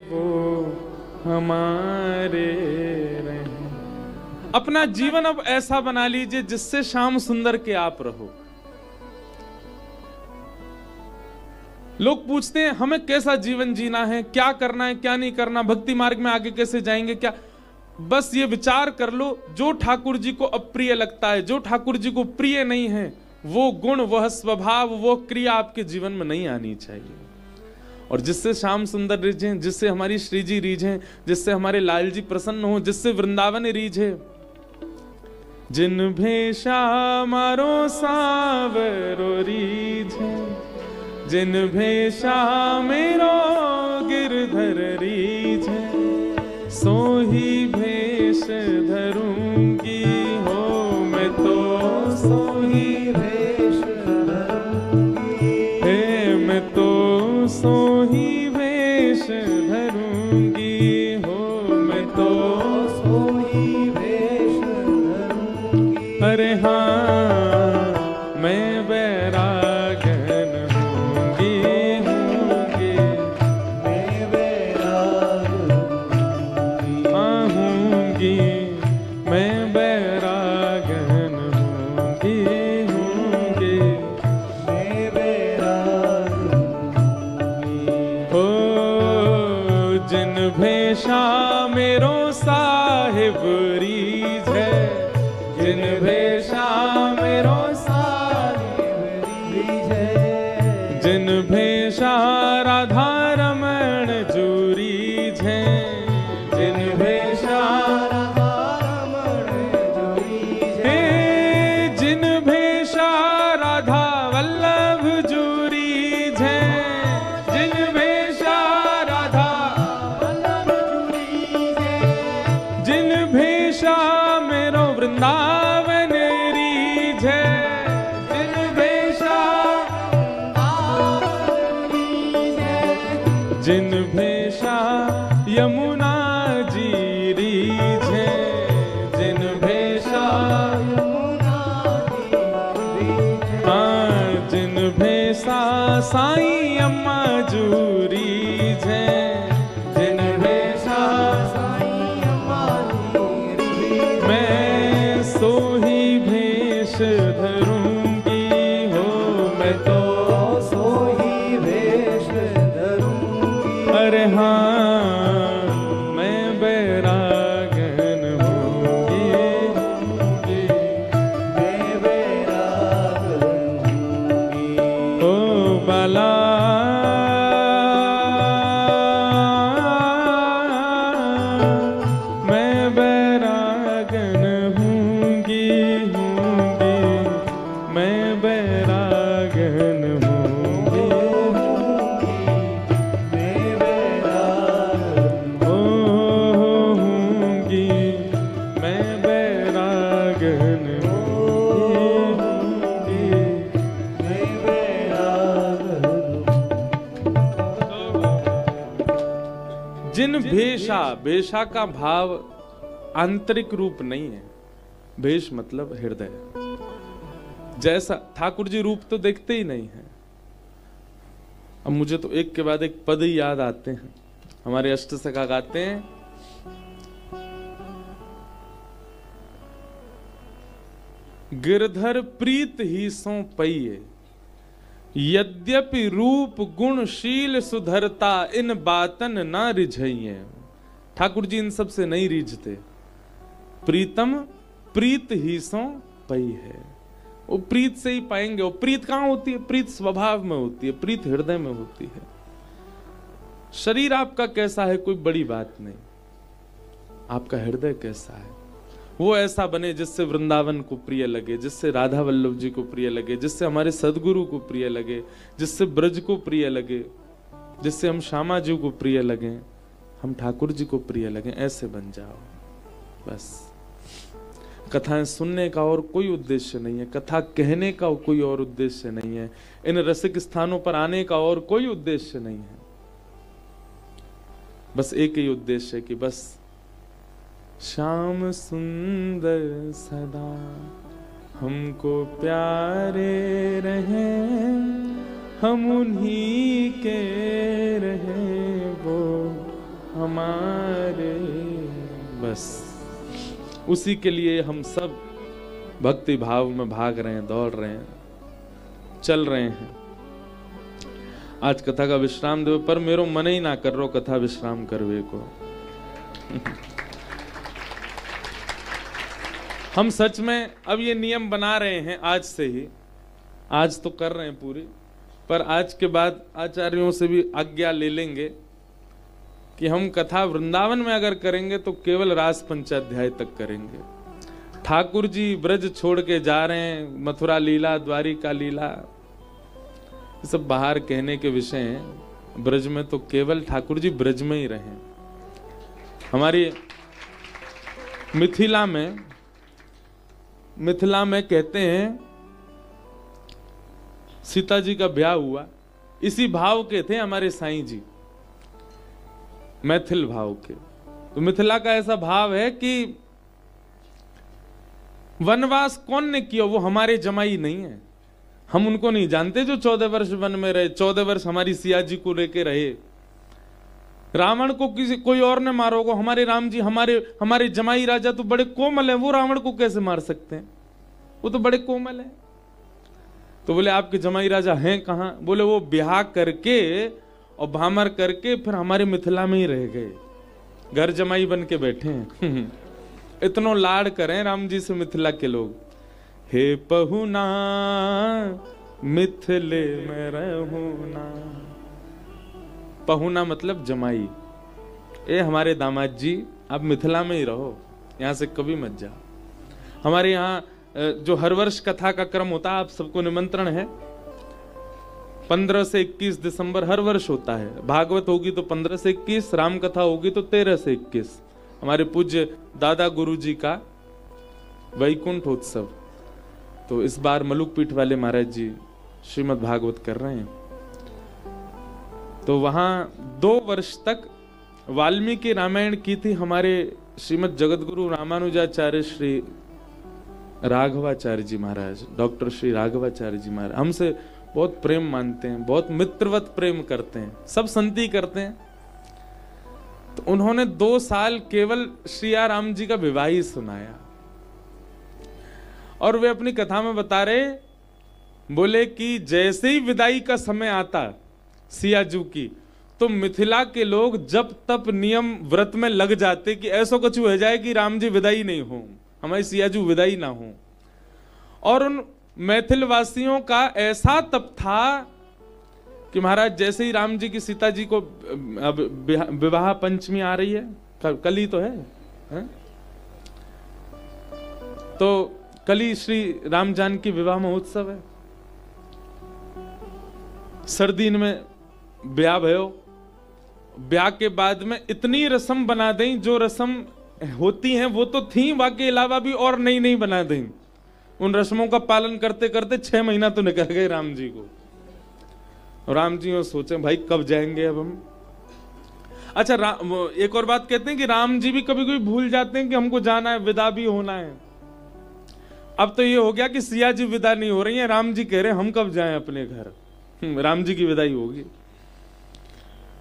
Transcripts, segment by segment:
वो हमारे रहे। अपना जीवन अब ऐसा बना लीजिए जिससे श्याम सुंदर के आप रहो। लोग पूछते हैं हमें कैसा जीवन जीना है, क्या करना है, क्या नहीं करना, भक्ति मार्ग में आगे कैसे जाएंगे, क्या। बस ये विचार कर लो, जो ठाकुर जी को अप्रिय लगता है, जो ठाकुर जी को प्रिय नहीं है, वो गुण, वह स्वभाव, वो क्रिया आपके जीवन में नहीं आनी चाहिए। और जिससे श्याम सुंदर रीझे, जिससे हमारी श्री जी रीझे, जिससे हमारे लाल जी प्रसन्न हो, जिससे वृंदावन रीझे। जिन भेषा मारो सावरो रीझे, जिन भेषा मेरो गिरधर रीझे, सोही भेष धरूंगी हो मैं तो, सोही भेष धरूंगी, हे मैं तो सोही वेश धरूंगी हो मैं तो, सोही वेश धरूंगी। अरे हाँ मैं बैरागन हूँगी, मैं बैरागन हूँगी, मैं बैरागन हूँगी, मैं बैरागन। जिन भेषा मेरो साहिब रीझ है, जिन भेषा मेरो साहिब रीझ है, जिन भेषा राधा रमण जू रीझ है, जिन भेषा राधा रमण जू रीझ है, जिन भेषा राधा वल्लभ जू रीझ है, जिन भेषा मेरो वृंदावन रीझ है, जिन भेषा जिन भेषा यमुना जी रीझ है, जिन भेषा हाँ, जिन भेषा साईं अम्मा जू रीझ है, जिन भेषा सोही भेष धरूंगी हो मैं तो, सोही भेष धरूंगी। अरे हाँ मैं बैरागन हूँगी, मैं बैरागन हूँगी। ओ बाला मैं बैरागन मैं बैरागन हूँगी, मैं बैरागन हूँगी, मैं बैरागन हूँगी, मैं बैरागन। जिन भेषा, भेषा का भाव आंतरिक रूप नहीं है, भेष मतलब हृदय। जैसा ठाकुर जी रूप तो देखते ही नहीं है। अब मुझे तो एक के बाद एक पद ही याद आते हैं। हमारे अष्टसखा गाते हैं, गिरधर प्रीत ही सो पइए, यद्यपि रूप गुण शील सुधरता, इन बातन ना रिझइए। ठाकुर जी इन सब से नहीं रिझते। प्रीतम प्रीत ही सो पई है, वो प्रीत से ही पाएंगे। वो प्रीत कहाँ होती है? प्रीत स्वभाव में होती है, प्रीत हृदय में होती है। शरीर आपका कैसा है कोई बड़ी बात नहीं, आपका हृदय कैसा है वो ऐसा बने जिससे वृंदावन को प्रिय लगे, जिससे राधा वल्लभ जी को प्रिय लगे, जिससे हमारे सदगुरु को प्रिय लगे, जिससे ब्रज को प्रिय लगे, जिससे हम श्यामा जी को प्रिय लगे, हम ठाकुर जी को प्रिय लगे। ऐसे बन जाओ बस। कथाएं सुनने का और कोई उद्देश्य नहीं है, कथा कहने का कोई और उद्देश्य नहीं है, इन रसिक स्थानों पर आने का और कोई उद्देश्य नहीं है। बस एक ही उद्देश्य है कि बस श्याम सुंदर सदा हमको प्यारे रहे, हम उन्हीं के रहे वो हमारे। बस उसी के लिए हम सब भक्ति भाव में भाग रहे हैं, दौड़ रहे हैं, चल रहे हैं। आज कथा का विश्राम देव, पर मेरो मन ही ना कर रो कथा विश्राम करवे को। हम सच में अब ये नियम बना रहे हैं आज से ही, आज तो कर रहे हैं पूरी, पर आज के बाद आचार्यों से भी आज्ञा ले लेंगे कि हम कथा वृंदावन में अगर करेंगे तो केवल रास पंचाध्याय तक करेंगे। ठाकुर जी ब्रज छोड़ के जा रहे हैं, मथुरा लीला, द्वारिका लीला, ये सब बाहर कहने के विषय हैं। ब्रज में तो केवल ठाकुर जी ब्रज में ही रहे। हमारी मिथिला में कहते हैं सीता जी का ब्याह हुआ, इसी भाव के थे हमारे साईं जी, मैथिल भाव के। तो मिथिला का ऐसा भाव है कि वनवास कौन ने किया, वो हमारे जमाई नहीं है, हम उनको नहीं जानते जो 14 वर्ष वन में रहे। 14 वर्ष हमारी सिया जी को लेके रहे। रावण को किसी कोई और ने मारोगे, हमारे राम जी, हमारे जमाई राजा तो बड़े कोमल हैं, वो रावण को कैसे मार सकते हैं, वो तो बड़े कोमल हैं। तो बोले आपके जमाई राजा हैं कहाँ? बोले वो ब्याह करके और भामर करके फिर हमारे मिथिला में ही रह गए, घर जमाई बन के बैठे हैं। इतनो लाड करें राम जी से मिथिला के लोग। हे पहुना मिथिले में रहूना, पहुना मतलब जमाई। ए हमारे दामाद जी आप मिथिला में ही रहो, यहां से कभी मत जाओ। हमारे यहाँ जो हर वर्ष कथा का क्रम होता है, आप सबको निमंत्रण है, 15 से 21 दिसंबर हर वर्ष होता है। भागवत होगी तो 15 से 21, राम कथा होगी तो 13 से 21। हमारे पूज्य दादा गुरु जी का वैकुंठ उत्सव। तो इस बार मलुक पीठ वाले महाराज जी श्रीमद् भागवत कर रहे हैं। तो वहां 2 वर्ष तक वाल्मीकि रामायण की थी हमारे श्रीमद् जगतगुरु रामानुजाचार्य श्री राघवाचार्य जी महाराज, डॉक्टर श्री राघवाचार्य जी महाराज हमसे बहुत प्रेम मानते हैं, बहुत मित्रवत प्रेम करते हैं, सब संति करते हैं। तो उन्होंने 2 साल केवल श्री राम जी का विवाह ही सुनाया। और वे अपनी कथा में बता रहे, बोले कि जैसे ही विदाई का समय आता सियाजू की, तो मिथिला के लोग जब तब नियम व्रत में लग जाते कि ऐसा कुछ हो जाए कि राम जी विदाई नहीं हो, हमारी सियाजू विदाई ना हो। और उन मैथिल वासियों का ऐसा तप था कि महाराज जैसे ही राम जी की सीता जी को अब विवाह पंचमी आ रही है, कल ही तो है? तो कल ही श्री राम जानकी विवाह महोत्सव है। सर्दी में ब्याह भयो, ब्याह के बाद में इतनी रस्म बना दें, जो रस्म होती हैं वो तो थी, बाकी अलावा भी और नई नई बना दें। उन रस्मों का पालन करते करते 6 महीना तो निकल गए राम जी को। राम जी वो सोचे भाई कब जाएंगे अब हम। अच्छा एक और बात कहते हैं कि राम जी भी कभी कभी भूल जाते हैं कि हमको जाना है, विदा भी होना है। अब तो ये हो गया कि सिया जी विदा नहीं हो रही है, राम जी कह रहे हैं हम कब जाएं अपने घर, राम जी की विदाई होगी।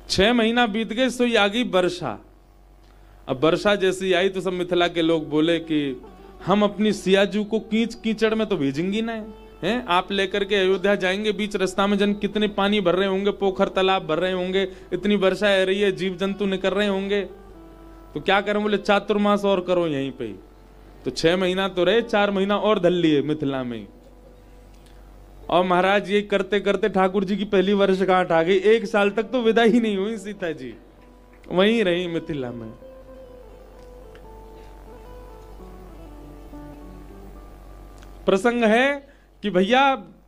6 महीना बीत गए, सो आ गई वर्षा। अब वर्षा जैसी आई तो सब मिथिला के लोग बोले कि हम अपनी सियाजू को कीचड़ में तो भेजेंगी ना हैं, आप लेकर के अयोध्या जाएंगे, बीच रास्ता में जन कितने पानी भर रहे होंगे, पोखर तालाब भर रहे होंगे, इतनी वर्षा आ रही है, जीव जंतु निकल रहे होंगे, तो क्या करें? बोले चातुर्मास और करो यहीं पे। तो 6 महीना तो रहे, 4 महीना और धल लिए मिथिला में। और महाराज ये करते करते ठाकुर जी की पहली वर्षगांठ आ गई। 1 साल तक तो विदा ही नहीं हुई सीता जी, वहीं रही मिथिला में। प्रसंग है कि भैया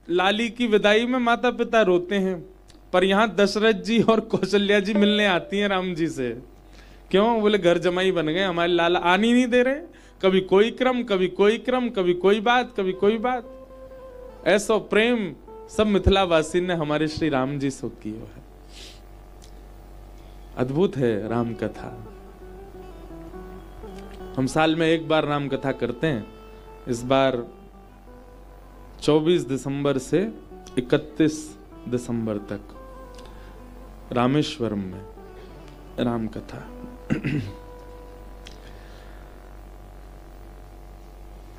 लाली की विदाई में माता पिता रोते हैं, पर यहां दशरथ जी और कौशल्या जी मिलने आती हैं राम जी से। क्यों? बोले घर जमाई बन गए, हमारे लाला आनी नहीं दे रहे, कभी कोई क्रम, कभी कोई क्रम, कभी कोई बात, कभी कोई बात। ऐसा प्रेम सब मिथिला वासी ने हमारे श्री राम जी से किया है। अद्भुत है राम कथा। हम साल में 1 बार राम कथा करते हैं। इस बार 24 दिसंबर से 31 दिसंबर तक रामेश्वरम में राम कथा।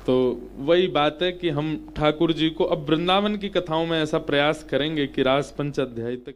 तो वही बात है कि हम ठाकुर जी को अब वृंदावन की कथाओं में ऐसा प्रयास करेंगे कि रास पंच अध्याय तक